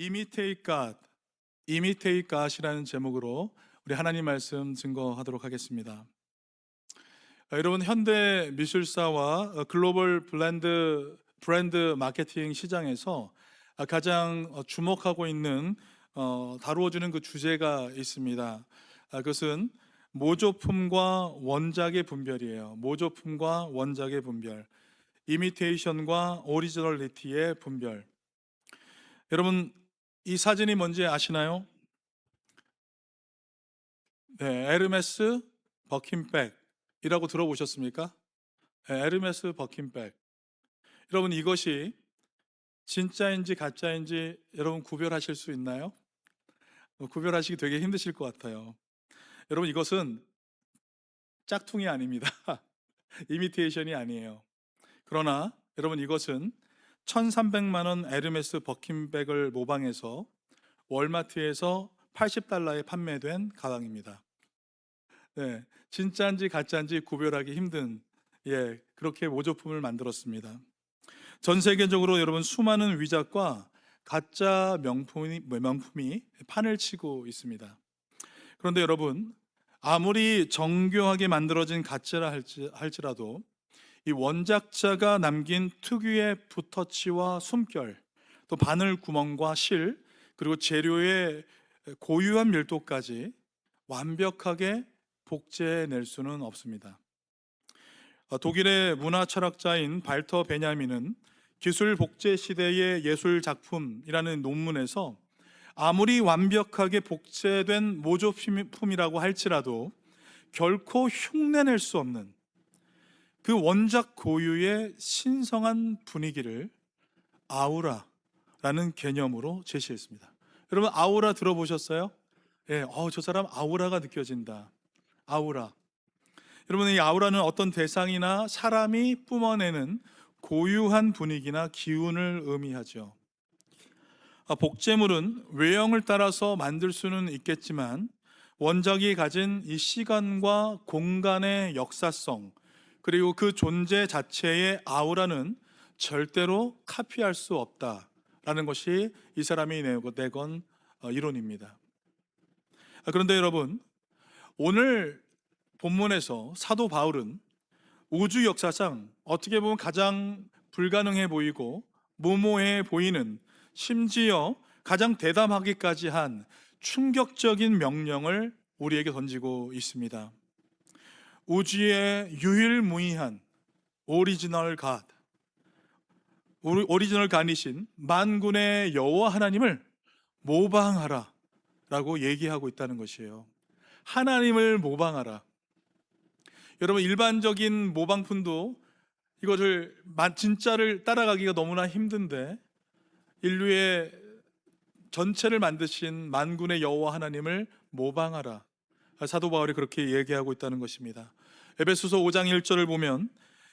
Imitate God, Imitate God이라는 제목으로 우리 하나님 말씀 증거하도록 하겠습니다. 여러분, 현대 미술사와 글로벌 브랜드 마케팅 시장에서 가장 주목하고 있는 다루어지는 그 주제가 있습니다. 그것은 모조품과 원작의 분별이에요. 모조품과 원작의 분별, 이미테이션과 오리지널리티의 분별. 여러분, 이 사진이 뭔지 아시나요? 네, 에르메스 버킨백이라고 들어보셨습니까? 네, 에르메스 버킨백. 여러분, 이것이 진짜인지 가짜인지 여러분 구별하실 수 있나요? 구별하시기 되게 힘드실 것 같아요. 여러분, 이것은 짝퉁이 아닙니다. 이미테이션이 아니에요. 그러나 여러분, 이것은 1,300만 원 에르메스 버킨백을 모방해서 월마트에서 $80에 판매된 가방입니다. 네, 진짜인지 가짜인지 구별하기 힘든 그렇게 모조품을 만들었습니다. 전 세계적으로 여러분 수많은 위작과 가짜 명품이 판을 치고 있습니다. 그런데 여러분, 아무리 정교하게 만들어진 가짜라 할지라도 이 원작자가 남긴 특유의 붓터치와 숨결, 또 바늘 구멍과 실, 그리고 재료의 고유한 밀도까지 완벽하게 복제해낼 수는 없습니다. 독일의 문화 철학자인 발터 베냐민은 기술 복제 시대의 예술 작품이라는 논문에서 아무리 완벽하게 복제된 모조품이라고 할지라도 결코 흉내낼 수 없는 그 원작 고유의 신성한 분위기를 아우라라는 개념으로 제시했습니다. 여러분, 아우라 들어보셨어요? 예, 저 사람 아우라가 느껴진다. 아우라. 여러분, 이 아우라는 어떤 대상이나 사람이 뿜어내는 고유한 분위기나 기운을 의미하죠. 복제물은 외형을 따라서 만들 수는 있겠지만 원작이 가진 이 시간과 공간의 역사성, 그리고 그 존재 자체의 아우라는 절대로 카피할 수 없다라는 것이 이 사람이 내건 이론입니다. 그런데 여러분, 오늘 본문에서 사도 바울은 우주 역사상 어떻게 보면 가장 불가능해 보이고 무모해 보이는, 심지어 가장 대담하기까지 한 충격적인 명령을 우리에게 던지고 있습니다. 우주의 유일무이한 오리지널 갓, 오리지널 갓이신 만군의 여호와 하나님을 모방하라 라고 얘기하고 있다는 것이에요. 하나님을 모방하라. 여러분, 일반적인 모방품도 이것을 진짜를 따라가기가 너무나 힘든데 인류의 전체를 만드신 만군의 여호와 하나님을 모방하라. 사도 바울이 그렇게 얘기하고 있다는 것입니다. 에베소서 5장 1절을 보면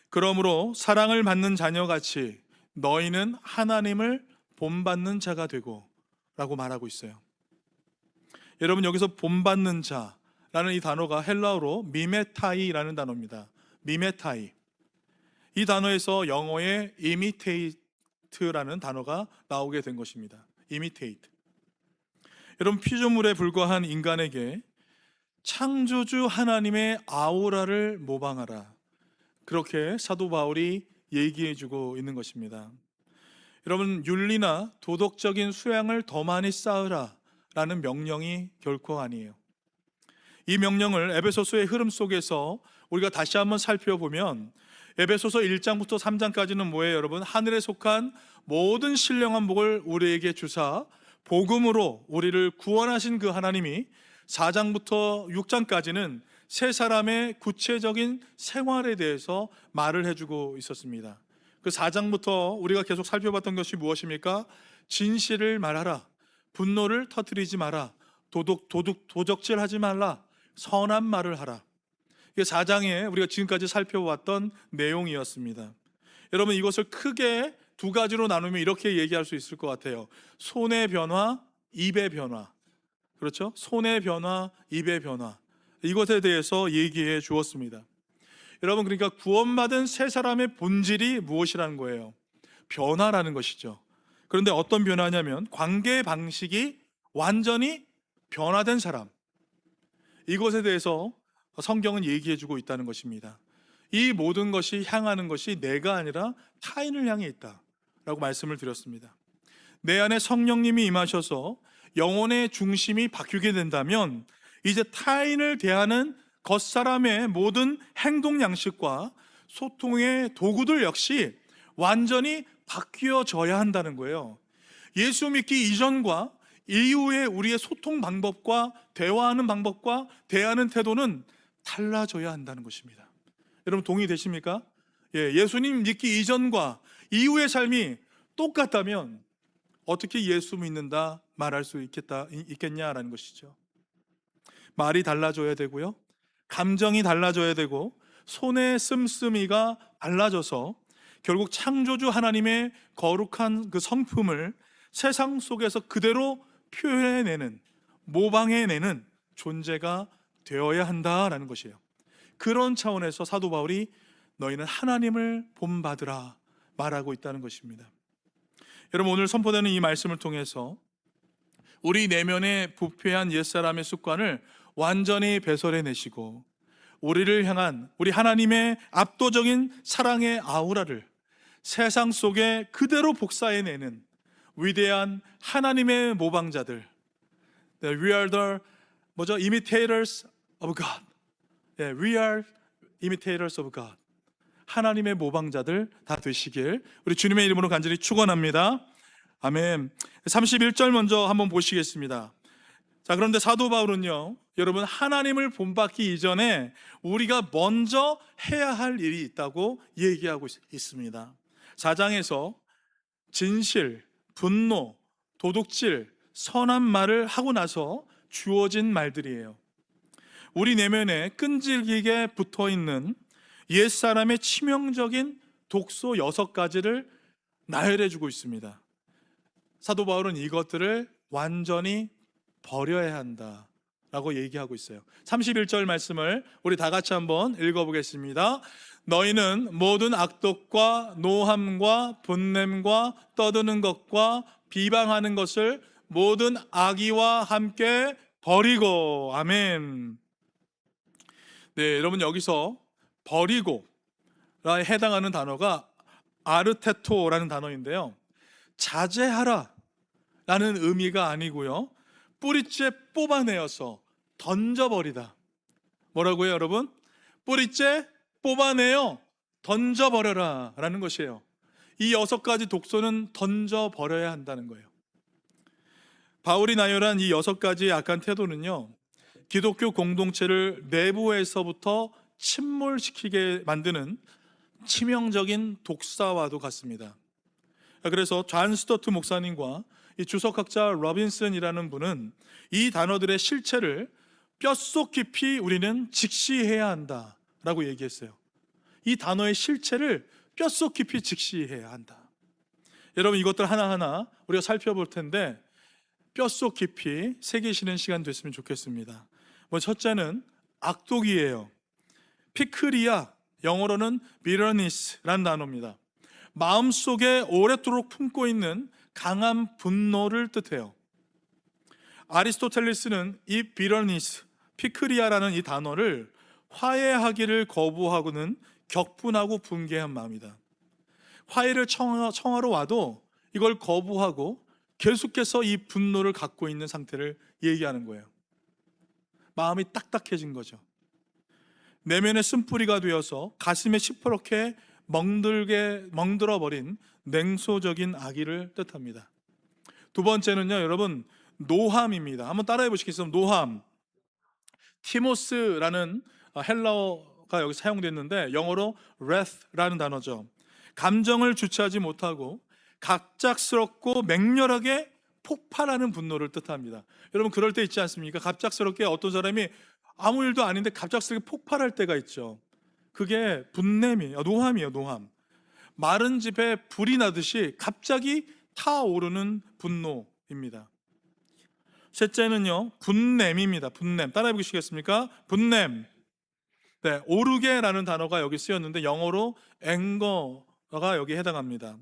그러므로 사랑을 받는 자녀같이 너희는 하나님을 본받는 자가 되고 라고 말하고 있어요. 여러분, 여기서 본받는 자라는 이 단어가 헬라어로 미메타이라는 단어입니다. 미메타이. 이 단어에서 영어의 imitate라는 단어가 나오게 된 것입니다. imitate. 여러분, 피조물에 불과한 인간에게 창조주 하나님의 아우라를 모방하라. 그렇게 사도 바울이 얘기해 주고 있는 것입니다. 여러분, 윤리나 도덕적인 수양을 더 많이 쌓으라 라는 명령이 결코 아니에요. 이 명령을 에베소서의 흐름 속에서 우리가 다시 한번 살펴보면 에베소서 1장부터 3장까지는 뭐예요, 여러분? 하늘에 속한 모든 신령한 복을 우리에게 주사 복음으로 우리를 구원하신 그 하나님이 4장부터 6장까지는 세 사람의 구체적인 생활에 대해서 말을 해주고 있었습니다. 그 4장부터 우리가 계속 살펴봤던 것이 무엇입니까? 진실을 말하라, 분노를 터뜨리지 마라, 도적질하지 말라, 선한 말을 하라. 이게 4장에 우리가 지금까지 살펴왔던 내용이었습니다. 여러분, 이것을 크게 두 가지로 나누면 이렇게 얘기할 수 있을 것 같아요. 손의 변화, 입의 변화. 그렇죠? 손의 변화, 입의 변화. 이것에 대해서 얘기해 주었습니다. 여러분, 그러니까 구원받은 세 사람의 본질이 무엇이라는 거예요? 변화라는 것이죠. 그런데 어떤 변화냐면 관계 방식이 완전히 변화된 사람, 이것에 대해서 성경은 얘기해주고 있다는 것입니다. 이 모든 것이 향하는 것이 내가 아니라 타인을 향해 있다라고 말씀을 드렸습니다. 내 안에 성령님이 임하셔서 영혼의 중심이 바뀌게 된다면 이제 타인을 대하는 겉사람의 모든 행동 양식과 소통의 도구들 역시 완전히 바뀌어져야 한다는 거예요. 예수 믿기 이전과 이후의 우리의 소통 방법과 대화하는 방법과 대하는 태도는 달라져야 한다는 것입니다. 여러분 동의되십니까? 예수님 믿기 이전과 이후의 삶이 똑같다면 어떻게 예수 믿는다 말할 수 있겠냐라는 것이죠. 말이 달라져야 되고요, 감정이 달라져야 되고, 손의 씀씀이가 달라져서 결국 창조주 하나님의 거룩한 그 성품을 세상 속에서 그대로 표현해내는, 모방해내는 존재가 되어야 한다라는 것이에요. 그런 차원에서 사도 바울이 너희는 하나님을 본받으라 말하고 있다는 것입니다. 여러분 오늘 선포되는 이 말씀을 통해서 우리 내면의 부패한 옛사람의 습관을 완전히 배설해내시고 우리를 향한 우리 하나님의 압도적인 사랑의 아우라를 세상 속에 그대로 복사해내는 위대한 하나님의 모방자들, We are the imitators of God. We are imitators of God. 하나님의 모방자들 다 되시길 우리 주님의 이름으로 간절히 축원합니다. 아멘. 31절 먼저 한번 보시겠습니다. 자, 그런데 사도 바울은요, 여러분 하나님을 본받기 이전에 우리가 먼저 해야 할 일이 있다고 얘기하고 있습니다. 4장에서 진실, 분노, 도둑질, 선한 말을 하고 나서 주어진 말들이에요. 우리 내면에 끈질기게 붙어있는 옛사람의 치명적인 독소 6가지를 나열해주고 있습니다. 사도 바울은 이것들을 완전히 버려야 한다라고 얘기하고 있어요. 31절 말씀을 우리 다 같이 한번 읽어보겠습니다. 너희는 모든 악독과 노함과 분냄과 떠드는 것과 비방하는 것을 모든 악의와 함께 버리고. 아멘. 네, 여러분 여기서 버리고에 해당하는 단어가 아르테토라는 단어인데요, 자제하라 라는 의미가 아니고요, 뿌리째 뽑아내어서 던져버리다. 뭐라고요 여러분? 뿌리째 뽑아내어 던져버려라 라는 것이에요. 이 6가지 독소는 던져버려야 한다는 거예요. 바울이 나열한 이 6가지의 악한 태도는요, 기독교 공동체를 내부에서부터 침몰시키게 만드는 치명적인 독사와도 같습니다. 그래서 존 스토트 목사님과 이 주석학자 로빈슨이라는 분은 이 단어들의 실체를 뼛속 깊이 우리는 직시해야 한다라고 얘기했어요. 이 단어의 실체를 뼛속 깊이 직시해야 한다. 여러분 이것들 하나하나 우리가 살펴볼 텐데 뼛속 깊이 새기시는 시간 됐으면 좋겠습니다. 첫째는 악독이에요. 피크리아, 영어로는 bitterness라는 단어입니다. 마음속에 오랫도록 품고 있는 강한 분노를 뜻해요. 아리스토텔레스는 이 bitterness, 피크리아라는 이 단어를 화해하기를 거부하고는 격분하고 분개한 마음이다. 화해를 청하러 와도 이걸 거부하고 계속해서 이 분노를 갖고 있는 상태를 얘기하는 거예요. 마음이 딱딱해진 거죠. 내면의 쓴뿌리가 되어서 가슴에 시퍼렇게 멍들어버린 냉소적인 악의를 뜻합니다. 두 번째는요, 여러분 노함입니다. 한번 따라해 보시겠어요? 노함. 티모스라는 헬라어가 여기 사용됐는데 영어로 wrath라는 단어죠. 감정을 주체하지 못하고 갑작스럽고 맹렬하게 폭발하는 분노를 뜻합니다. 여러분 그럴 때 있지 않습니까? 갑작스럽게 어떤 사람이 아무 일도 아닌데 갑작스럽게 폭발할 때가 있죠. 그게 분냄이에요. 노함이에요. 노함. 마른 집에 불이 나듯이 갑자기 타오르는 분노입니다. 셋째는요, 분냄입니다. 분냄. 따라해 보시겠습니까? 분냄. 네, 오르게라는 단어가 여기 쓰였는데 영어로 앵거가 여기 해당합니다.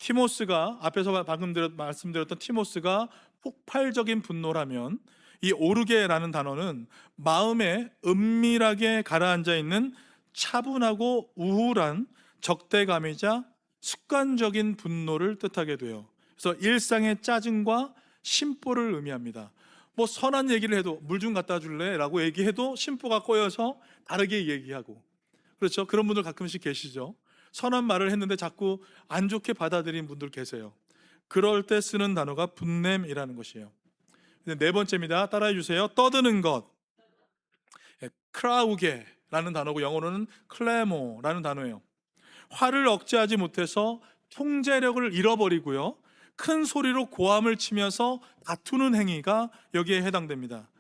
티모스가 앞에서 방금 말씀드렸던 티모스가 폭발적인 분노라면 이 오르게라는 단어는 마음에 은밀하게 가라앉아 있는 차분하고 우울한 적대감이자 습관적인 분노를 뜻하게 돼요. 그래서 일상의 짜증과 심보를 의미합니다. 뭐 선한 얘기를 해도 물 좀 갖다 줄래? 라고 얘기해도 심보가 꼬여서 다르게 얘기하고, 그렇죠? 그런 분들 가끔씩 계시죠. 선한 말을 했는데 자꾸 안 좋게 받아들인 분들 계세요. 그럴 때 쓰는 단어가 분냄이라는 것이에요. 네 번째입니다. 따라해 주세요. 떠드는 것. 크라우게라는 단어고 영어로는 클레모라는 단어예요. 화를 억제하지 못해서 통제력을 잃어버리고요, 큰 소리로 고함을 치면서 다투는 행위가 여기에 해당됩니다.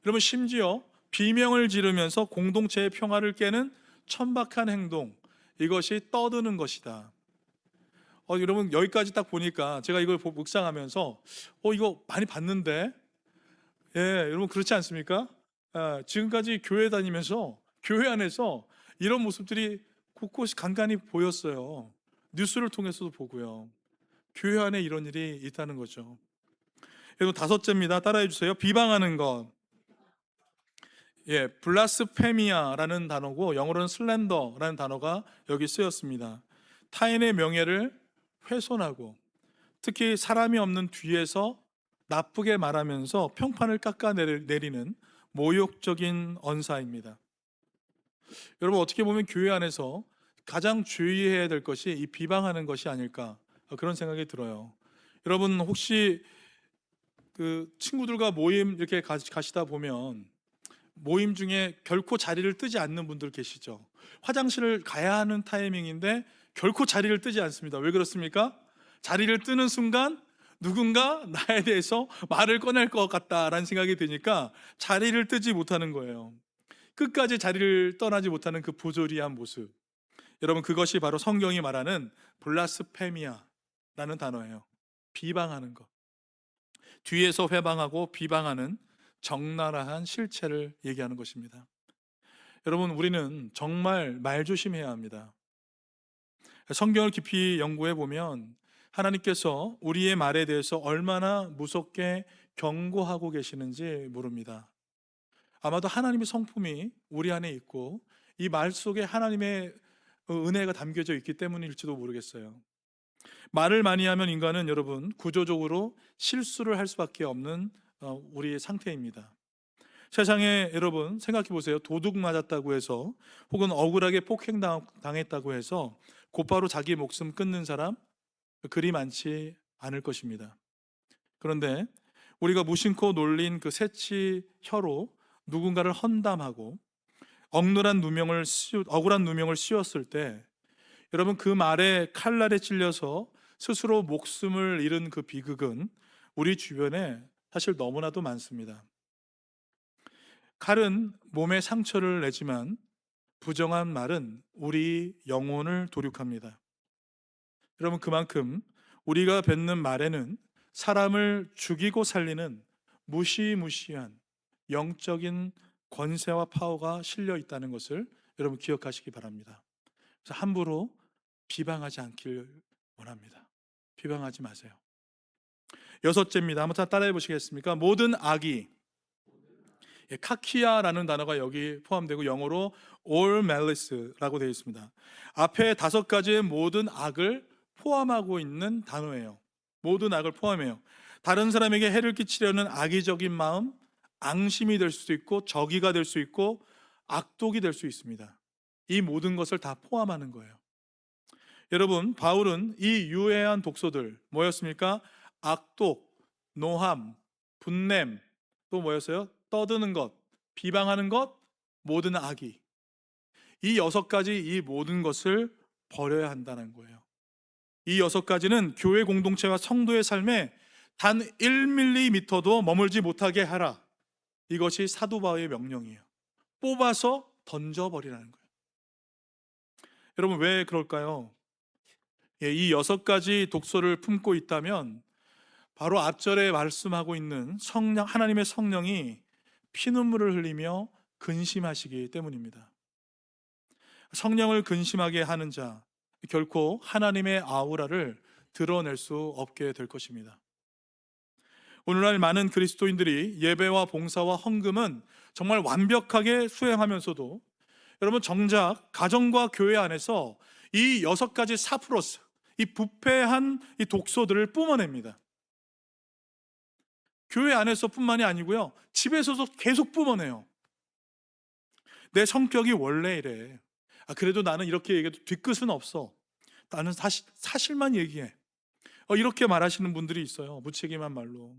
여러분, 심지어 비명을 지르면서 공동체의 평화를 깨는 천박한 행동, 이것이 떠드는 것이다. 여러분, 여기까지 딱 보니까 제가 이걸 묵상하면서 이거 많이 봤는데, 여러분 그렇지 않습니까? 지금까지 교회 다니면서 교회 안에서 이런 모습들이 곳곳이 간간히 보였어요. 뉴스를 통해서도 보고요. 교회 안에 이런 일이 있다는 거죠. 그리고 다섯째입니다. 따라해 주세요. 비방하는 것. 블라스페미아라는 단어고 영어로는 슬렌더라는 단어가 여기 쓰였습니다. 타인의 명예를 훼손하고 특히 사람이 없는 뒤에서 나쁘게 말하면서 평판을 깎아내리는 모욕적인 언사입니다. 여러분, 어떻게 보면 교회 안에서 가장 주의해야 될 것이 이 비방하는 것이 아닐까, 그런 생각이 들어요. 여러분, 혹시 그 친구들과 모임 이렇게 가시다 보면 모임 중에 결코 자리를 뜨지 않는 분들 계시죠. 화장실을 가야 하는 타이밍인데 결코 자리를 뜨지 않습니다. 왜 그렇습니까? 자리를 뜨는 순간 누군가 나에 대해서 말을 꺼낼 것 같다라는 생각이 드니까 자리를 뜨지 못하는 거예요. 끝까지 자리를 떠나지 못하는 그 부조리한 모습, 여러분, 그것이 바로 성경이 말하는 블라스페미아라는 단어예요. 비방하는 것, 뒤에서 회방하고 비방하는 적나라한 실체를 얘기하는 것입니다. 여러분, 우리는 정말 말조심해야 합니다. 성경을 깊이 연구해 보면 하나님께서 우리의 말에 대해서 얼마나 무섭게 경고하고 계시는지 모릅니다. 아마도 하나님의 성품이 우리 안에 있고 이 말 속에 하나님의 은혜가 담겨져 있기 때문일지도 모르겠어요. 말을 많이 하면 인간은, 여러분, 구조적으로 실수를 할 수밖에 없는 우리의 상태입니다. 세상에, 여러분, 생각해 보세요. 도둑 맞았다고 해서 혹은 억울하게 폭행당했다고 해서 곧바로 자기 목숨 끊는 사람 그리 많지 않을 것입니다. 그런데 우리가 무심코 놀린 그 새치 혀로 누군가를 헌담하고 억울한 누명을 씌웠을 때, 여러분, 그 말에 칼날에 찔려서 스스로 목숨을 잃은 그 비극은 우리 주변에 사실 너무나도 많습니다. 칼은 몸에 상처를 내지만 부정한 말은 우리 영혼을 도륙합니다. 여러분, 그만큼 우리가 뱉는 말에는 사람을 죽이고 살리는 무시무시한 영적인 권세와 파워가 실려 있다는 것을 여러분 기억하시기 바랍니다. 그래서 함부로 비방하지 않길 원합니다. 비방하지 마세요. 여섯째입니다. 한번 따라해 보시겠습니까? 모든 악이, 카키아라는 단어가 여기 포함되고 영어로 all malice라고 되어 있습니다. 앞에 다섯 가지의 모든 악을 포함하고 있는 단어예요. 모든 악을 포함해요. 다른 사람에게 해를 끼치려는 악의적인 마음, 앙심이 될 수도 있고 적의가 될 수 있고 악독이 될 수 있습니다. 이 모든 것을 다 포함하는 거예요. 여러분, 바울은 이 유해한 독소들 뭐였습니까? 악독, 노함, 분냄, 또 뭐였어요? 떠드는 것, 비방하는 것, 모든 악이, 이 여섯 가지, 이 모든 것을 버려야 한다는 거예요. 이 여섯 가지는 교회 공동체와 성도의 삶에 단 1mm도 머물지 못하게 하라. 이것이 사도 바울의 명령이에요. 뽑아서 던져버리라는 거예요. 여러분, 왜 그럴까요? 이 여섯 가지 독소를 품고 있다면 바로 앞절에 말씀하고 있는 하나님의 성령이 피눈물을 흘리며 근심하시기 때문입니다. 성령을 근심하게 하는 자, 결코 하나님의 아우라를 드러낼 수 없게 될 것입니다. 오늘날 많은 그리스도인들이 예배와 봉사와 헌금은 정말 완벽하게 수행하면서도 여러분 정작 가정과 교회 안에서 이 6가지 4플러스 이 부패한 이 독소들을 뿜어냅니다. 교회 안에서뿐만이 아니고요, 집에서도 계속 뿜어내요. 내 성격이 원래 이래. 그래도 나는 이렇게 얘기해도 뒤끝은 없어. 나는 사실만 얘기해. 이렇게 말하시는 분들이 있어요. 무책임한 말로.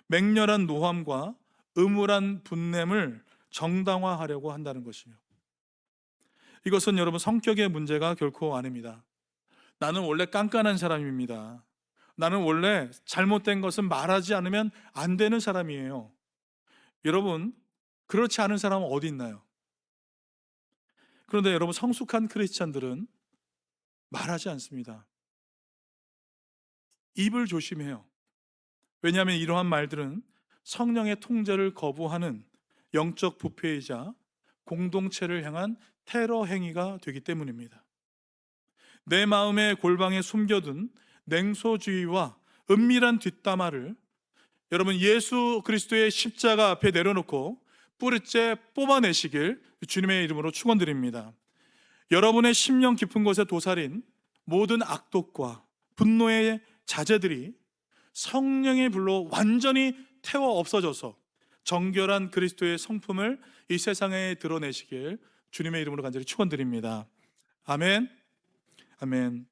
맹렬한 노함과 음울한 분냄을 정당화하려고 한다는 것이요. 이것은 여러분 성격의 문제가 결코 아닙니다. 나는 원래 깐깐한 사람입니다. 나는 원래 잘못된 것은 말하지 않으면 안 되는 사람이에요. 여러분, 그렇지 않은 사람은 어디 있나요? 그런데 여러분, 성숙한 크리스찬들은 말하지 않습니다. 입을 조심해요. 왜냐하면 이러한 말들은 성령의 통제를 거부하는 영적 부패이자 공동체를 향한 테러 행위가 되기 때문입니다. 내 마음의 골방에 숨겨둔 냉소주의와 은밀한 뒷담화를 여러분 예수 그리스도의 십자가 앞에 내려놓고 뿌리째 뽑아내시길 주님의 이름으로 축원드립니다. 여러분의 심령 깊은 곳에 도사린 모든 악독과 분노의 자재들이 성령의 불로 완전히 태워 없어져서 정결한 그리스도의 성품을 이 세상에 드러내시길 주님의 이름으로 간절히 축원드립니다. 아멘. 아멘.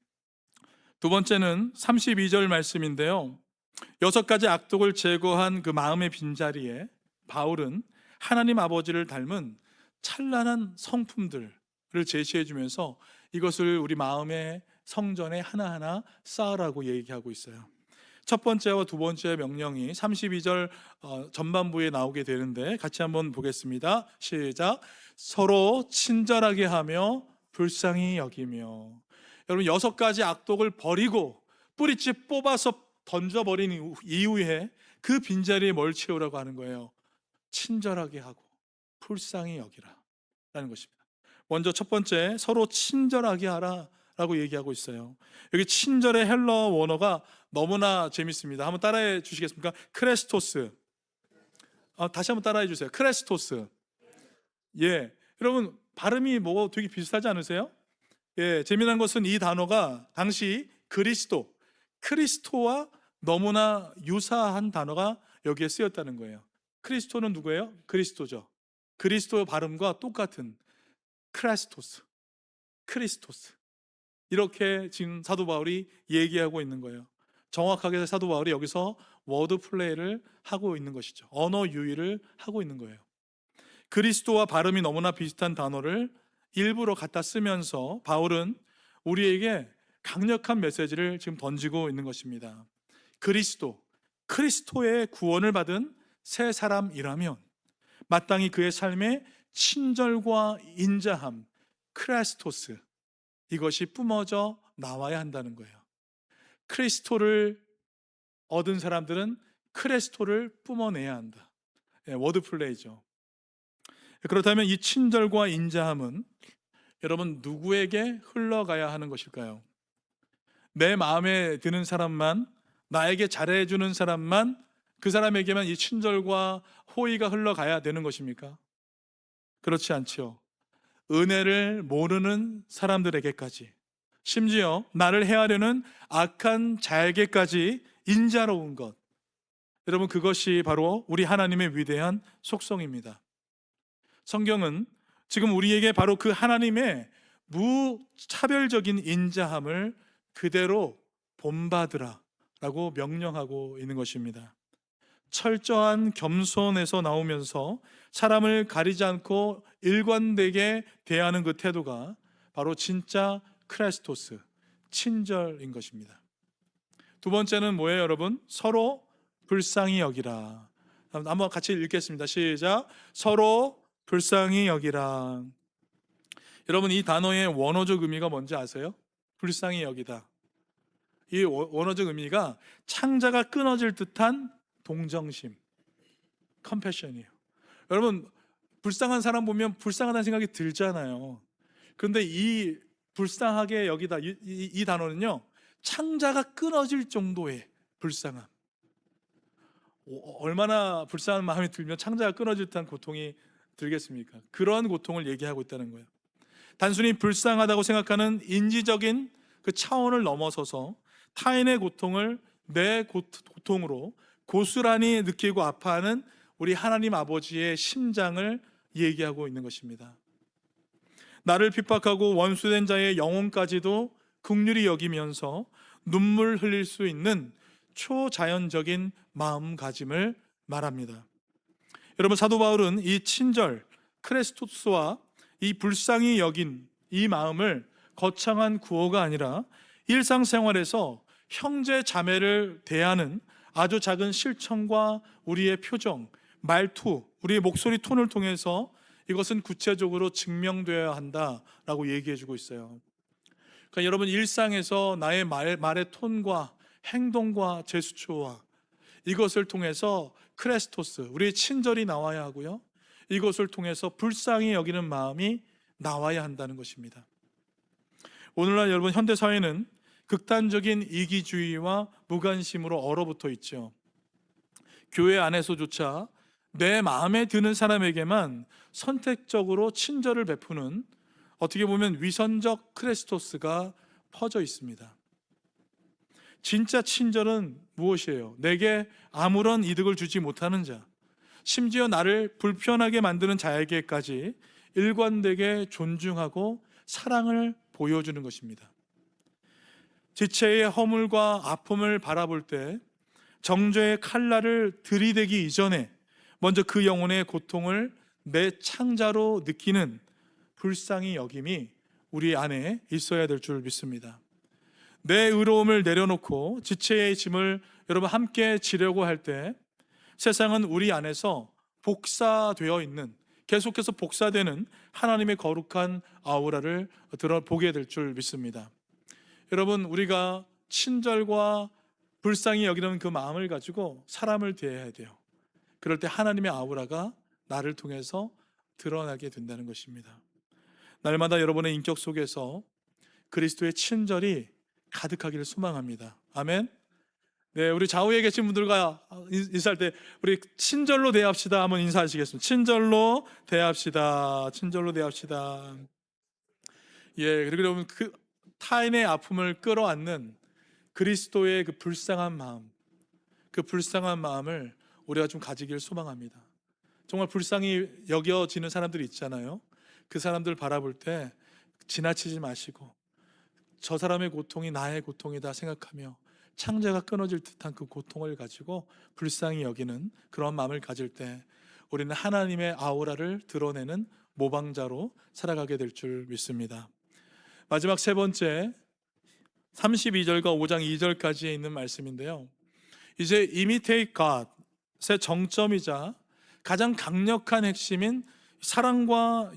두 번째는 32절 말씀인데요, 6가지 악독을 제거한 그 마음의 빈자리에 바울은 하나님 아버지를 닮은 찬란한 성품들을 제시해 주면서 이것을 우리 마음의 성전에 하나하나 쌓으라고 얘기하고 있어요. 첫 번째와 두 번째 명령이 32절 전반부에 나오게 되는데 같이 한번 보겠습니다. 시작. 서로 친절하게 하며 불쌍히 여기며. 여러분 6가지 악독을 버리고 뿌리째 뽑아서 던져버린 이후에 그 빈자리에 뭘 채우라고 하는 거예요? 친절하게 하고 불쌍히 여기라 라는 것입니다. 먼저 첫 번째, 서로 친절하게 하라 라고 얘기하고 있어요. 여기 친절의 헬러 원어가 너무나 재밌습니다. 한번 따라해 주시겠습니까? 크레스토스. 다시 한번 따라해 주세요. 크레스토스. 예, 여러분 발음이 뭐 되게 비슷하지 않으세요? 예, 재미난 것은 이 단어가 당시 크리스토와 너무나 유사한 단어가 여기에 쓰였다는 거예요. 크리스토는 누구예요? 그리스도죠. 그리스도 발음과 똑같은 크리스토스. 이렇게 지금 사도 바울이 얘기하고 있는 거예요. 정확하게 사도 바울이 여기서 워드 플레이를 하고 있는 것이죠. 언어 유희를 하고 있는 거예요. 그리스도와 발음이 너무나 비슷한 단어를 일부러 갖다 쓰면서 바울은 우리에게 강력한 메시지를 지금 던지고 있는 것입니다. 크리스토의 구원을 받은 새 사람이라면 마땅히 그의 삶에 친절과 인자함, 크레스토스, 이것이 뿜어져 나와야 한다는 거예요. 크리스토를 얻은 사람들은 크레스토를 뿜어내야 한다. 워드 플레이죠. 그렇다면 이 친절과 인자함은 여러분 누구에게 흘러가야 하는 것일까요? 내 마음에 드는 사람만, 나에게 잘해주는 사람만, 그 사람에게만 이 친절과 호의가 흘러가야 되는 것입니까? 그렇지 않죠. 은혜를 모르는 사람들에게까지, 심지어 나를 해하려는 악한 자에게까지 인자로운 것, 여러분 그것이 바로 우리 하나님의 위대한 속성입니다. 성경은 지금 우리에게 바로 그 하나님의 무차별적인 인자함을 그대로 본받으라 라고 명령하고 있는 것입니다. 철저한 겸손에서 나오면서 사람을 가리지 않고 일관되게 대하는 그 태도가 바로 진짜 크레스토스, 친절인 것입니다. 두 번째는 뭐예요, 여러분? 서로 불쌍히 여기라. 한번 같이 읽겠습니다. 시작. 서로 불쌍히 여기라. 여러분 이 단어의 원어적 의미가 뭔지 아세요? 불쌍히 여기다. 이 원어적 의미가 창자가 끊어질 듯한 동정심, 컴패션이에요. 여러분 불쌍한 사람 보면 불쌍하다는 생각이 들잖아요. 그런데 이 불쌍하게 여기다 이 단어는요, 창자가 끊어질 정도의 불쌍함. 얼마나 불쌍한 마음이 들면 창자가 끊어질 듯한 고통이 들겠습니까? 그런 고통을 얘기하고 있다는 거예요. 단순히 불쌍하다고 생각하는 인지적인 그 차원을 넘어서서 타인의 고통을 내 고통으로 고스란히 느끼고 아파하는 우리 하나님 아버지의 심장을 얘기하고 있는 것입니다. 나를 핍박하고 원수된 자의 영혼까지도 긍휼히 여기면서 눈물 흘릴 수 있는 초자연적인 마음가짐을 말합니다. 여러분, 사도 바울은 이 친절 크레스토스와 이 불쌍히 여긴 이 마음을 거창한 구호가 아니라 일상생활에서 형제 자매를 대하는 아주 작은 실천과 우리의 표정, 말투, 우리의 목소리 톤을 통해서 이것은 구체적으로 증명되어야 한다라고 얘기해주고 있어요. 그러니까 여러분, 일상에서 나의 말의 톤과 행동과 제스처와 이것을 통해서 크레스토스, 우리의 친절이 나와야 하고요, 이것을 통해서 불쌍히 여기는 마음이 나와야 한다는 것입니다. 오늘날 여러분, 현대사회는 극단적인 이기주의와 무관심으로 얼어붙어 있죠. 교회 안에서조차 내 마음에 드는 사람에게만 선택적으로 친절을 베푸는, 어떻게 보면 위선적 크레스토스가 퍼져 있습니다. 진짜 친절은 무엇이에요? 내게 아무런 이득을 주지 못하는 자, 심지어 나를 불편하게 만드는 자에게까지 일관되게 존중하고 사랑을 보여주는 것입니다. 지체의 허물과 아픔을 바라볼 때 정죄의 칼날을 들이대기 이전에 먼저 그 영혼의 고통을 내 창자로 느끼는 불쌍히 여김이 우리 안에 있어야 될 줄 믿습니다. 내 의로움을 내려놓고 지체의 짐을 여러분 함께 지려고 할 때 세상은 우리 안에서 복사되어 있는, 계속해서 복사되는 하나님의 거룩한 아우라를 보게 될 줄 믿습니다. 여러분, 우리가 친절과 불쌍히 여기는 그 마음을 가지고 사람을 대해야 돼요. 그럴 때 하나님의 아우라가 나를 통해서 드러나게 된다는 것입니다. 날마다 여러분의 인격 속에서 그리스도의 친절이 가득하기를 소망합니다. 아멘. 네, 우리 좌우에 계신 분들과 인사할 때 우리 친절로 대합시다 한번 인사하시겠습니다. 친절로 대합시다. 친절로 대합시다. 예, 그리고 여러분, 그 타인의 아픔을 끌어안는 그리스도의 그 불쌍한 마음, 그 불쌍한 마음을 우리가 좀 가지길 소망합니다. 정말 불쌍히 여겨지는 사람들이 있잖아요. 그 사람들 바라볼 때 지나치지 마시고 저 사람의 고통이 나의 고통이다 생각하며 창자가 끊어질 듯한 그 고통을 가지고 불쌍히 여기는 그런 마음을 가질 때 우리는 하나님의 아우라를 드러내는 모방자로 살아가게 될 줄 믿습니다. 마지막 세 번째, 32절과 5장 2절까지에 있는 말씀인데요, 이제 imitate God의 정점이자 가장 강력한 핵심인 사랑과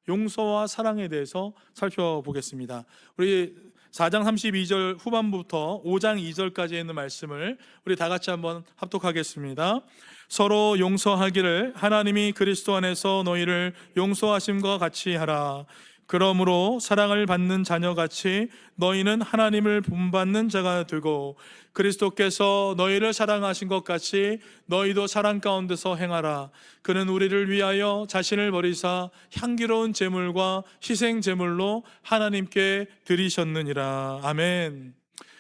용서와 사랑에 대해서 살펴보겠습니다. 우리 4장 32절 후반부터 5장 2절까지 있는 말씀을 우리 다 같이 한번 합독하겠습니다. 서로 용서하기를 하나님이 그리스도 안에서 너희를 용서하심과 같이 하라. 그러므로 사랑을 받는 자녀같이 너희는 하나님을 본받는 자가 되고 그리스도께서 너희를 사랑하신 것 같이 너희도 사랑 가운데서 행하라. 그는 우리를 위하여 자신을 버리사 향기로운 제물과 희생 제물로 하나님께 드리셨느니라. 아멘.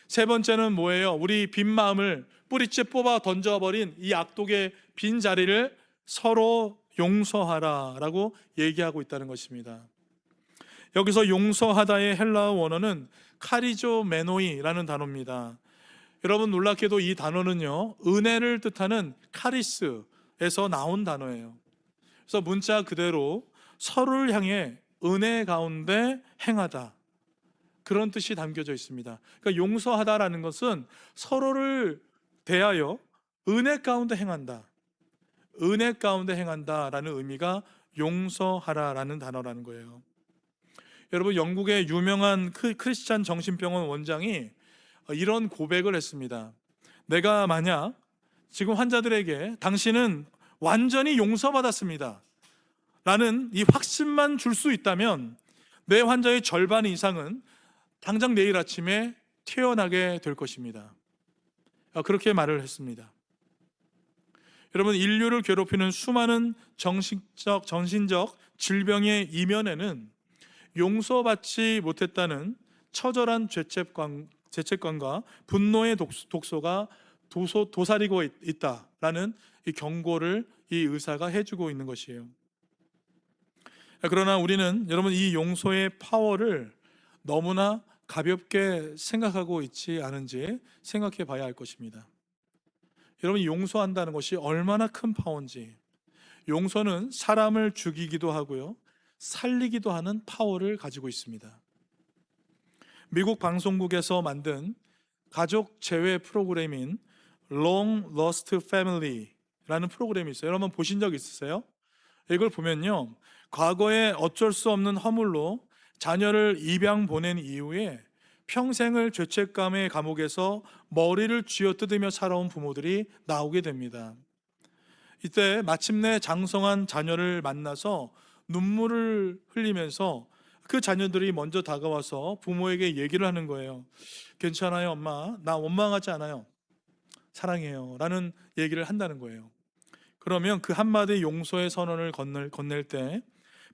세 번째는 뭐예요? 우리 빈 마음을 뿌리째 뽑아 던져버린 이 악독의 빈 자리를 서로 용서하라 라고 얘기하고 있다는 것입니다. 여기서 용서하다의 헬라어 원어는 카리조메노이라는 단어입니다. 여러분, 놀랍게도 이 단어는요, 은혜를 뜻하는 카리스에서 나온 단어예요. 그래서 문자 그대로 서로를 향해 은혜 가운데 행하다, 그런 뜻이 담겨져 있습니다. 그러니까 용서하다라는 것은 서로를 대하여 은혜 가운데 행한다, 은혜 가운데 행한다라는 의미가 용서하라라는 단어라는 거예요. 여러분, 영국의 유명한 크리스찬 정신병원 원장이 이런 고백을 했습니다. 내가 만약 지금 환자들에게 당신은 완전히 용서받았습니다 라는 이 확신만 줄 수 있다면 내 환자의 절반 이상은 당장 내일 아침에 태어나게 될 것입니다. 그렇게 말을 했습니다. 여러분, 인류를 괴롭히는 수많은 정신적 질병의 이면에는 용서받지 못했다는 처절한 죄책감과 분노의 독소가 도사리고 있다라는 이 경고를 이 의사가 해주고 있는 것이에요. 그러나 우리는 여러분, 이 용서의 파워를 너무나 가볍게 생각하고 있지 않은지 생각해 봐야 할 것입니다. 여러분, 용서한다는 것이 얼마나 큰 파워인지, 용서는 사람을 죽이기도 하고요, 살리기도 하는 파워를 가지고 있습니다. 미국 방송국에서 만든 가족 재회 프로그램인 Long Lost Family라는 프로그램이 있어요. 여러분 보신 적 있으세요? 이걸 보면요, 과거에 어쩔 수 없는 허물로 자녀를 입양 보낸 이후에 평생을 죄책감의 감옥에서 머리를 쥐어뜯으며 살아온 부모들이 나오게 됩니다. 이때 마침내 장성한 자녀를 만나서 눈물을 흘리면서 그 자녀들이 먼저 다가와서 부모에게 얘기를 하는 거예요. 괜찮아요, 엄마. 나 원망하지 않아요. 사랑해요. 라는 얘기를 한다는 거예요. 그러면 그 한마디 용서의 선언을 건넬 때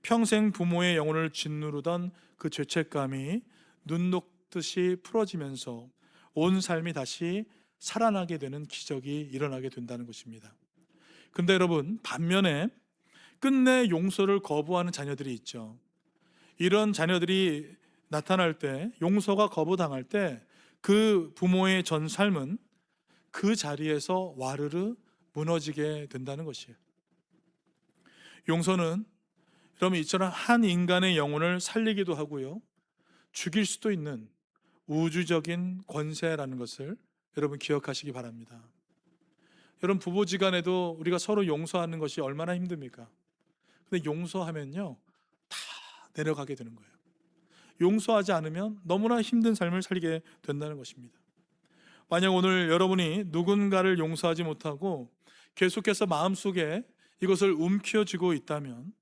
평생 부모의 영혼을 짓누르던 그 죄책감이 눈 녹듯이 풀어지면서 온 삶이 다시 살아나게 되는 기적이 일어나게 된다는 것입니다. 근데 여러분, 반면에 끝내 용서를 거부하는 자녀들이 있죠. 이런 자녀들이 나타날 때, 용서가 거부당할 때 그 부모의 전 삶은 그 자리에서 와르르 무너지게 된다는 것이에요. 용서는 여러분, 이처럼 한 인간의 영혼을 살리기도 하고요, 죽일 수도 있는 우주적인 권세라는 것을 여러분 기억하시기 바랍니다. 여러분, 부부지간에도 우리가 서로 용서하는 것이 얼마나 힘듭니까? 근데 용서하면요, 다 내려가게 되는 거예요. 용서하지 않으면 너무나 힘든 삶을 살게 된다는 것입니다. 만약 오늘 여러분이 누군가를 용서하지 못하고 계속해서 마음속에 이것을 움켜쥐고 있다면,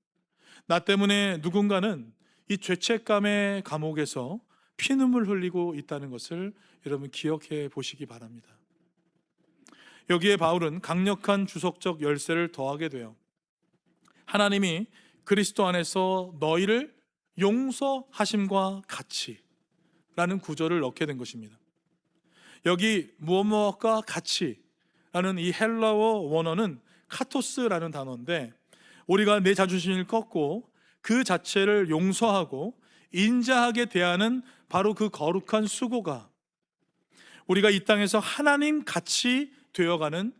나 때문에 누군가는 이 죄책감의 감옥에서 피눈물 흘리고 있다는 것을 여러분 기억해 보시기 바랍니다. 여기에 바울은 강력한 주석적 열쇠를 더하게 돼요. 하나님이 그리스도 안에서 너희를 용서하심과 같이 라는 구절을 넣게 된 것입니다. 여기 무엇과 같이 라는 이 헬라어 원어는 카토스라는 단어인데, 우리가 내 자존심을 꺾고 그 자체를 용서하고 인자하게 대하는 바로 그 거룩한 수고가 우리가 이 땅에서 하나님 같이 되어가는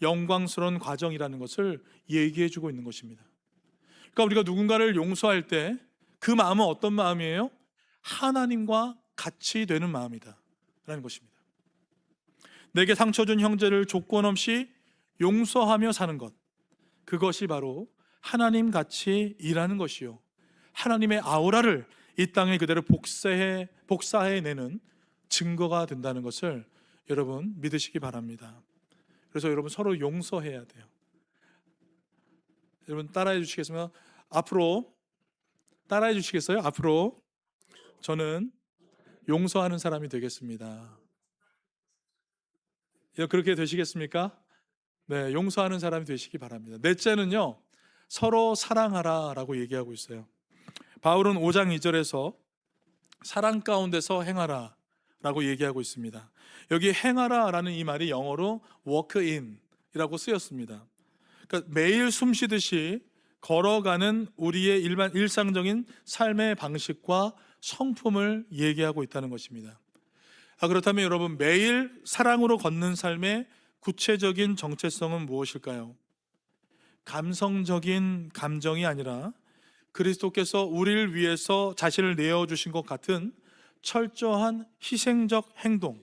영광스러운 과정이라는 것을 얘기해 주고 있는 것입니다. 그러니까 우리가 누군가를 용서할 때 그 마음은 어떤 마음이에요? 하나님과 같이 되는 마음이다 라는 것입니다. 내게 상처 준 형제를 조건 없이 용서하며 사는 것, 그것이 바로 하나님 같이 일하는 것이요, 하나님의 아우라를 이 땅에 그대로 복사해내는 증거가 된다는 것을 여러분 믿으시기 바랍니다. 그래서 여러분 서로 용서해야 돼요. 여러분 따라해 주시겠습니까? 앞으로 따라해 주시겠어요? 앞으로 저는 용서하는 사람이 되겠습니다. 그렇게 되시겠습니까? 네, 용서하는 사람이 되시기 바랍니다. 넷째는요, 서로 사랑하라 라고 얘기하고 있어요. 바울은 5장 2절에서 사랑 가운데서 행하라 라고 얘기하고 있습니다. 여기 행하라 라는 이 말이 영어로 walk in 이라고 쓰였습니다. 그러니까 매일 숨쉬듯이 걸어가는 우리의 일상적인 삶의 방식과 성품을 얘기하고 있다는 것입니다. 그렇다면 여러분, 매일 사랑으로 걷는 삶의 구체적인 정체성은 무엇일까요? 감성적인 감정이 아니라 그리스도께서 우리를 위해서 자신을 내어주신 것 같은 철저한 희생적 행동,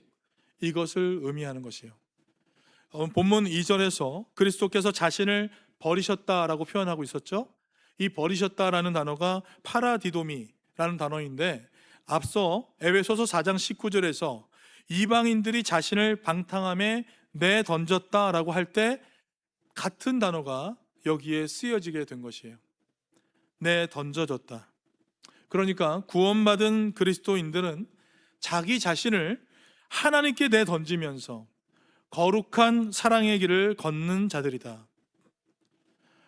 이것을 의미하는 것이에요. 본문 2절에서 그리스도께서 자신을 버리셨다라고 표현하고 있었죠. 이 버리셨다라는 단어가 파라디도미라는 단어인데, 앞서 에베소서 4장 19절에서 이방인들이 자신을 방탕함에 내던졌다라고 할 때 같은 단어가 여기에 쓰여지게 된 것이에요. 내던져졌다. 그러니까 구원받은 그리스도인들은 자기 자신을 하나님께 내던지면서 거룩한 사랑의 길을 걷는 자들이다.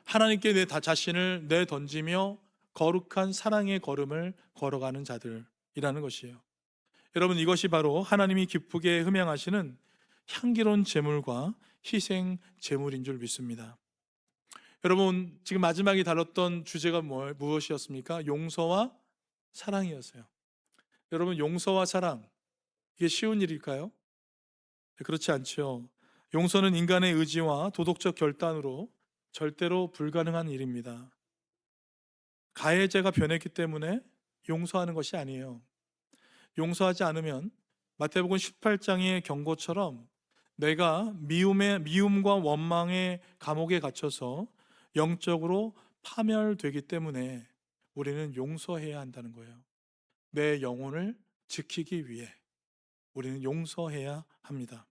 하나님께 내 자신을 내던지며 거룩한 사랑의 걸음을 걸어가는 자들이라는 것이에요. 여러분, 이것이 바로 하나님이 기쁘게 흠양하시는 향기로운 제물과 희생 제물인 줄 믿습니다. 여러분, 지금 마지막에 다뤘던 주제가 무엇이었습니까? 용서와 사랑이었어요. 여러분, 용서와 사랑, 이게 쉬운 일일까요? 그렇지 않죠. 용서는 인간의 의지와 도덕적 결단으로 절대로 불가능한 일입니다. 가해자가 변했기 때문에 용서하는 것이 아니에요. 용서하지 않으면 마태복음 18장의 경고처럼 내가 미움과 원망의 감옥에 갇혀서 영적으로 파멸되기 때문에 우리는 용서해야 한다는 거예요. 내 영혼을 지키기 위해 우리는 용서해야 합니다.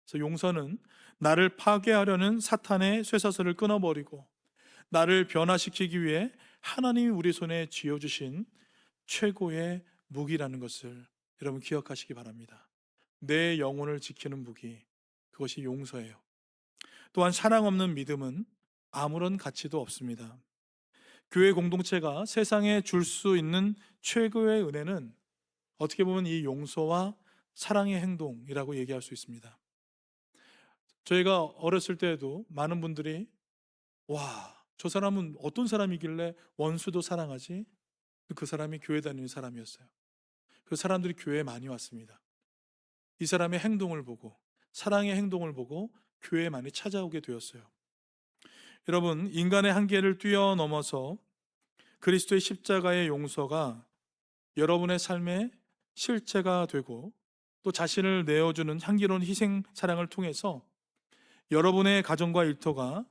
그래서 용서는 나를 파괴하려는 사탄의 쇠사슬을 끊어버리고 나를 변화시키기 위해 하나님이 우리 손에 쥐어주신 최고의 무기라는 것을 여러분 기억하시기 바랍니다. 내 영혼을 지키는 무기, 그것이 용서예요. 또한 사랑 없는 믿음은 아무런 가치도 없습니다. 교회 공동체가 세상에 줄 수 있는 최고의 은혜는 어떻게 보면 이 용서와 사랑의 행동이라고 얘기할 수 있습니다. 저희가 어렸을 때에도 많은 분들이 저 사람은 어떤 사람이길래 원수도 사랑하지? 그 사람이 교회 다니는 사람이었어요. 그 사람들이 교회에 많이 왔습니다. 이 사람의 행동을 보고, 사랑의 행동을 보고 교회에 많이 찾아오게 되었어요. 여러분, 인간의 한계를 뛰어넘어서 그리스도의 십자가의 용서가 여러분의 삶의 실체가 되고 또 자신을 내어주는 향기로운 희생 사랑을 통해서 여러분의 가정과 일터가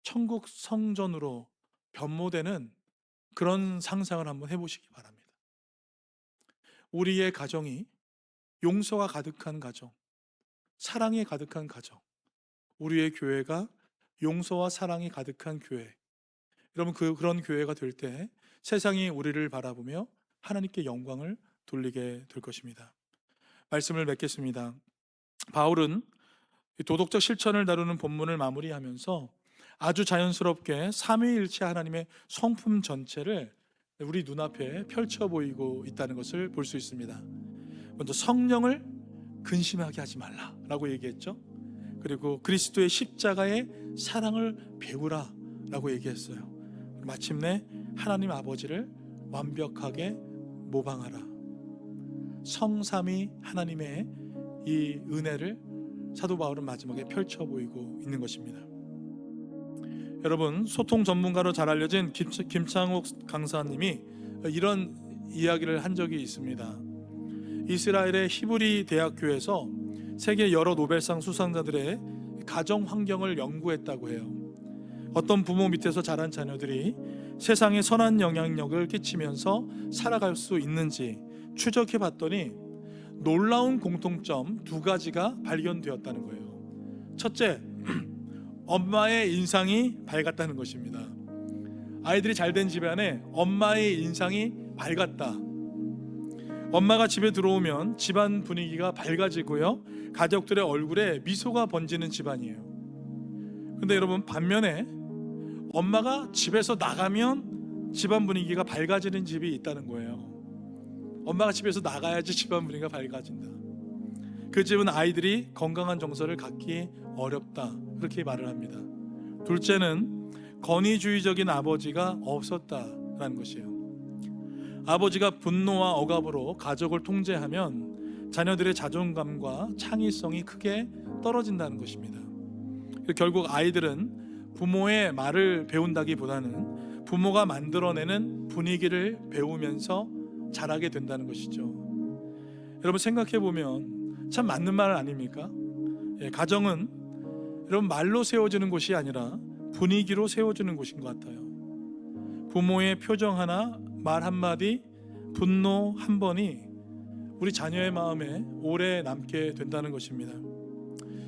천국 성전으로 변모되는 그런 상상을 한번 해보시기 바랍니다. 우리의 가정이 용서가 가득한 가정, 사랑이 가득한 가정, 우리의 교회가 용서와 사랑이 가득한 교회. 여러분, 그런 교회가 될 때 세상이 우리를 바라보며 하나님께 영광을 돌리게 될 것입니다. 말씀을 맺겠습니다. 바울은 도덕적 실천을 다루는 본문을 마무리하면서 아주 자연스럽게 삼위일체 하나님의 성품 전체를 우리 눈앞에 펼쳐 보이고 있다는 것을 볼 수 있습니다. 먼저 성령을 근심하게 하지 말라라고 얘기했죠. 그리고 그리스도의 십자가의 사랑을 배우라 라고 얘기했어요. 마침내 하나님 아버지를 완벽하게 모방하라. 성삼위 하나님의 이 은혜를 사도 바울은 마지막에 펼쳐 보이고 있는 것입니다. 여러분, 소통 전문가로 잘 알려진 김창옥 강사님이 이런 이야기를 한 적이 있습니다. 이스라엘의 히브리 대학교에서 세계 여러 노벨상 수상자들의 가정 환경을 연구했다고 해요. 어떤 부모 밑에서 자란 자녀들이 세상에 선한 영향력을 끼치면서 살아갈 수 있는지 추적해 봤더니 놀라운 공통점 2가지가 발견되었다는 거예요. 첫째, 엄마의 인상이 밝았다는 것입니다. 아이들이 잘된 집안에 엄마의 인상이 밝았다. 엄마가 집에 들어오면 집안 분위기가 밝아지고요, 가족들의 얼굴에 미소가 번지는 집안이에요. 근데 여러분, 반면에 엄마가 집에서 나가면 집안 분위기가 밝아지는 집이 있다는 거예요. 엄마가 집에서 나가야지 집안 분위기가 밝아진다. 그 집은 아이들이 건강한 정서를 갖기 어렵다, 그렇게 말을 합니다. 둘째는 권위주의적인 아버지가 없었다라는 것이에요. 아버지가 분노와 억압으로 가족을 통제하면 자녀들의 자존감과 창의성이 크게 떨어진다는 것입니다. 결국 아이들은 부모의 말을 배운다기보다는 부모가 만들어내는 분위기를 배우면서 자라게 된다는 것이죠. 여러분, 생각해 보면 참 맞는 말 아닙니까? 가정은 여러분 말로 세워지는 곳이 아니라 분위기로 세워지는 곳인 것 같아요. 부모의 표정 하나, 말 한마디, 분노 한 번이 우리 자녀의 마음에 오래 남게 된다는 것입니다.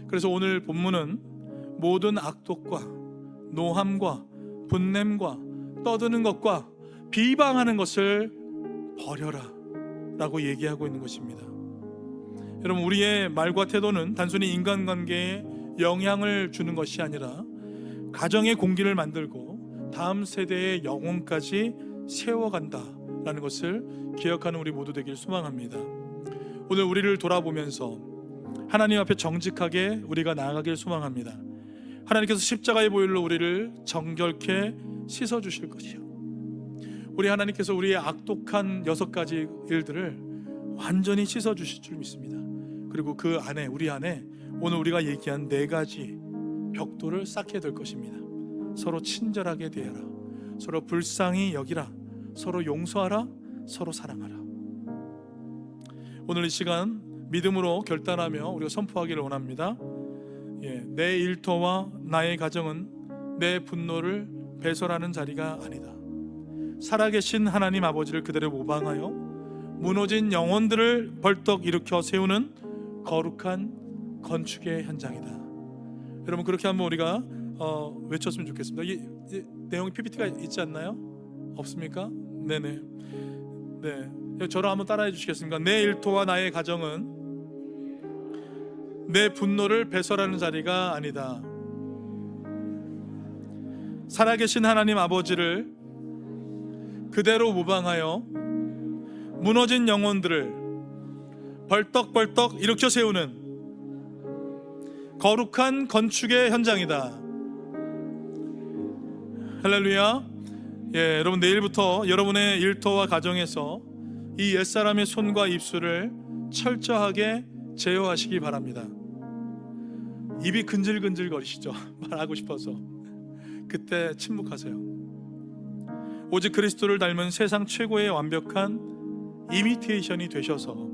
그래서 오늘 본문은 모든 악독과 노함과 분냄과 떠드는 것과 비방하는 것을 버려라 라고 얘기하고 있는 것입니다. 여러분, 우리의 말과 태도는 단순히 인간관계에 영향을 주는 것이 아니라 가정의 공기를 만들고 다음 세대의 영혼까지 세워간다라는 것을 기억하는 우리 모두 되길 소망합니다. 오늘 우리를 돌아보면서 하나님 앞에 정직하게 우리가 나아가길 소망합니다. 하나님께서 십자가의 보혈로 우리를 정결케 씻어주실 것이요, 우리 하나님께서 우리의 악독한 6가지 일들을 완전히 씻어주실 줄 믿습니다. 그리고 그 안에, 우리 안에 오늘 우리가 얘기한 4가지 벽돌을 쌓게 될 것입니다. 서로 친절하게 대하라, 서로 불쌍히 여기라, 서로 용서하라, 서로 사랑하라. 오늘 이 시간 믿음으로 결단하며 우리가 선포하기를 원합니다. 내 일터와 나의 가정은 내 분노를 배설하는 자리가 아니다. 살아계신 하나님 아버지를 그대로 모방하여 무너진 영혼들을 벌떡 일으켜 세우는 거룩한 건축의 현장이다. 여러분, 그렇게 한번 우리가 외쳤으면 좋겠습니다. 이 내용이 PPT가 있지 않나요? 없습니까? 네네. 네, 저를 한번 따라해 주시겠습니까? 내 일터와 나의 가정은 내 분노를 배설하는 자리가 아니다. 살아계신 하나님 아버지를 그대로 모방하여 무너진 영혼들을 벌떡벌떡 일으켜 세우는 거룩한 건축의 현장이다. 할렐루야. 여러분, 내일부터 여러분의 일터와 가정에서 이 옛사람의 손과 입술을 철저하게 제어하시기 바랍니다. 입이 근질근질 거리시죠? 말하고 싶어서. 그때 침묵하세요. 오직 그리스도를 닮은 세상 최고의 완벽한 이미테이션이 되셔서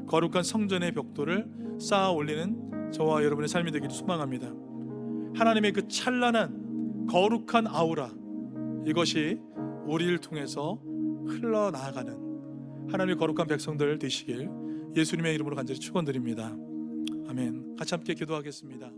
거룩한 성전의 벽돌을 쌓아 올리는 저와 여러분의 삶이 되기를 소망합니다. 하나님의 그 찬란한 거룩한 아우라, 이것이 우리를 통해서 흘러나가는 하나님의 거룩한 백성들 되시길 예수님의 이름으로 간절히 축원드립니다. 아멘. 같이 함께 기도하겠습니다.